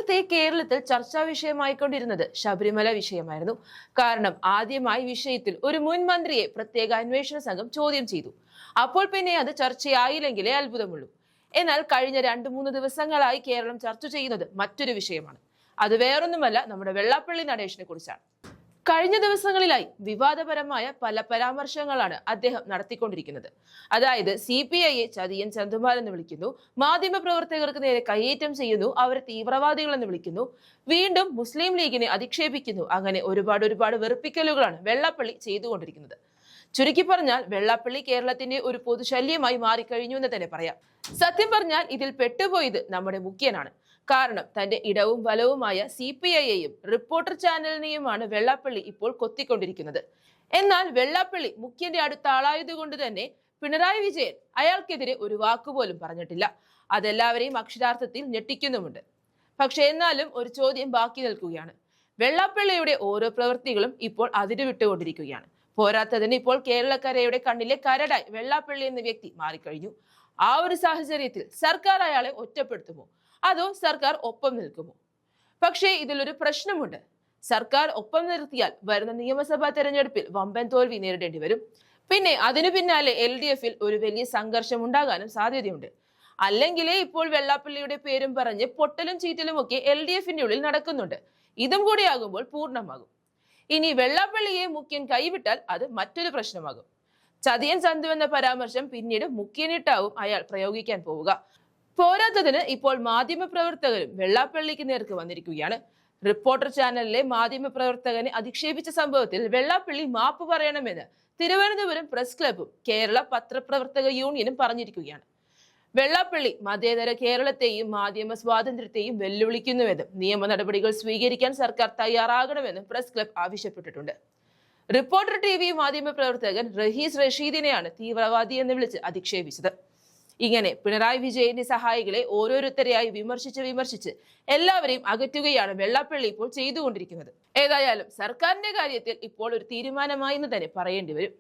നേരത്തെ കേരളത്തിൽ ചർച്ചാ വിഷയമായിക്കൊണ്ടിരുന്നത് ശബരിമല വിഷയമായിരുന്നു. കാരണം ആദ്യമായി വിഷയത്തിൽ ഒരു മുൻ മന്ത്രിയെ പ്രത്യേക അന്വേഷണ സംഘം ചോദ്യം ചെയ്തു. അപ്പോൾ പിന്നെ അത് ചർച്ചയായില്ലെങ്കിലേ അത്ഭുതമുള്ളൂ. എന്നാൽ കഴിഞ്ഞ 2-3 ദിവസങ്ങളായി കേരളം ചർച്ച ചെയ്യുന്നത് മറ്റൊരു വിഷയമാണ്. അത് വേറൊന്നുമല്ല, നമ്മുടെ വെള്ളാപ്പള്ളി നടേശനെ കുറിച്ചാണ്. കഴിഞ്ഞ ദിവസങ്ങളിലായി വിവാദപരമായ പല പരാമർശങ്ങളാണ് അദ്ദേഹം നടത്തിക്കൊണ്ടിരിക്കുന്നത്. അതായത് CPIയെ ചതിയൻ ചന്തുമാരെന്ന് വിളിക്കുന്നു, മാധ്യമ പ്രവർത്തകർക്ക് നേരെ കയ്യേറ്റം ചെയ്യുന്നു, അവരെ തീവ്രവാദികളെന്ന് വിളിക്കുന്നു, വീണ്ടും മുസ്ലിം ലീഗിനെ അധിക്ഷേപിക്കുന്നു. അങ്ങനെ ഒരുപാട് വെറുപ്പിക്കലുകളാണ് വെള്ളാപ്പള്ളി ചെയ്തുകൊണ്ടിരിക്കുന്നത്. ചുരുക്കി പറഞ്ഞാൽ വെള്ളാപ്പള്ളി കേരളത്തിന്റെ ഒരു പൊതുശല്യമായി മാറിക്കഴിഞ്ഞു എന്ന് തന്നെ പറയാം. സത്യം പറഞ്ഞാൽ ഇതിൽ പെട്ടുപോയത് നമ്മുടെ മുഖ്യനാണ്. കാരണം തന്റെ ഇടവും വലവുമായ CPIയെയും റിപ്പോർട്ടർ ചാനലിനെയുമാണ് വെള്ളാപ്പള്ളി ഇപ്പോൾ കൊത്തിക്കൊണ്ടിരിക്കുന്നത്. എന്നാൽ വെള്ളാപ്പള്ളി മുഖ്യന്റെ അടുത്ത ആളായതുകൊണ്ട് തന്നെ പിണറായി വിജയൻ അയാൾക്കെതിരെ ഒരു വാക്കുപോലും പറഞ്ഞിട്ടില്ല. അതെല്ലാവരെയും അക്ഷരാർത്ഥത്തിൽ ഞെട്ടിക്കുന്നുമുണ്ട്. പക്ഷെ എന്നാലും ഒരു ചോദ്യം ബാക്കി നിൽക്കുകയാണ്. വെള്ളാപ്പള്ളിയുടെ ഓരോ പ്രവൃത്തികളും ഇപ്പോൾ അതിര് വിട്ടുകൊണ്ടിരിക്കുകയാണ്. പോരാത്തതിന് ഇപ്പോൾ കേരളക്കരയുടെ കണ്ണിലെ കരടായി വെള്ളാപ്പള്ളി എന്ന വ്യക്തി മാറിക്കഴിഞ്ഞു. ആ ഒരു സാഹചര്യത്തിൽ സർക്കാർ അയാളെ ഒറ്റപ്പെടുത്തുമോ, അതോ സർക്കാർ ഒപ്പം നിൽക്കുമോ? പക്ഷേ ഇതിലൊരു പ്രശ്നമുണ്ട്. സർക്കാർ ഒപ്പം നിർത്തിയാൽ വരുന്ന നിയമസഭാ തെരഞ്ഞെടുപ്പിൽ വമ്പൻ തോൽവി നേരിടേണ്ടി വരും. പിന്നെ അതിനു പിന്നാലെ LDFൽ ഒരു വലിയ സംഘർഷം ഉണ്ടാകാനും സാധ്യതയുണ്ട്. അല്ലെങ്കിലേ ഇപ്പോൾ വെള്ളാപ്പള്ളിയുടെ പേരും പറഞ്ഞ് പൊട്ടലും ചീറ്റലും ഒക്കെ LDFന്റെ ഉള്ളിൽ നടക്കുന്നുണ്ട്. ഇതും കൂടിയാകുമ്പോൾ പൂർണ്ണമാകും. ഇനി വെള്ളാപ്പള്ളിയെ മുഖ്യൻ കൈവിട്ടാൽ അത് മറ്റൊരു പ്രശ്നമാകും. ചതിയൻ ചന്തു എന്ന പരാമർശം പിന്നീട് മുഖ്യനിട്ടാവും അയാൾ പ്രയോഗിക്കാൻ പോവുക. പോരാത്തതിന് ഇപ്പോൾ മാധ്യമ പ്രവർത്തകരും വെള്ളാപ്പള്ളിക്ക് നേർക്ക് വന്നിരിക്കുകയാണ്. റിപ്പോർട്ടർ ചാനലിലെ മാധ്യമ പ്രവർത്തകനെ അധിക്ഷേപിച്ച സംഭവത്തിൽ വെള്ളാപ്പള്ളി മാപ്പ് പറയണമെന്ന് തിരുവനന്തപുരം പ്രസ് ക്ലബും കേരള പത്രപ്രവർത്തക യൂണിയനും പറഞ്ഞിരിക്കുകയാണ്. വെള്ളാപ്പള്ളി മതേതര കേരളത്തെയും മാധ്യമ സ്വാതന്ത്ര്യത്തെയും വെല്ലുവിളിക്കുന്നുവെന്നും നിയമ നടപടികൾ സ്വീകരിക്കാൻ സർക്കാർ തയ്യാറാകണമെന്നും പ്രസ് ക്ലബ് ആവശ്യപ്പെട്ടിട്ടുണ്ട്. റിപ്പോർട്ടർ TV മാധ്യമ പ്രവർത്തകൻ റഹീസ് റഷീദിനെയാണ് തീവ്രവാദി എന്ന് വിളിച്ച് അധിക്ഷേപിച്ചത്. ഇങ്ങനെ പിണറായി വിജയന്റെ സഹായികളെ ഓരോരുത്തരെയായി വിമർശിച്ച് എല്ലാവരെയും അകറ്റുകയാണ് വെള്ളാപ്പള്ളി ഇപ്പോൾ ചെയ്തുകൊണ്ടിരിക്കുന്നത്. ഏതായാലും സർക്കാരിന്റെ കാര്യത്തിൽ ഇപ്പോൾ ഒരു തീരുമാനമായി എന്ന് തന്നെ പറയേണ്ടി വരും.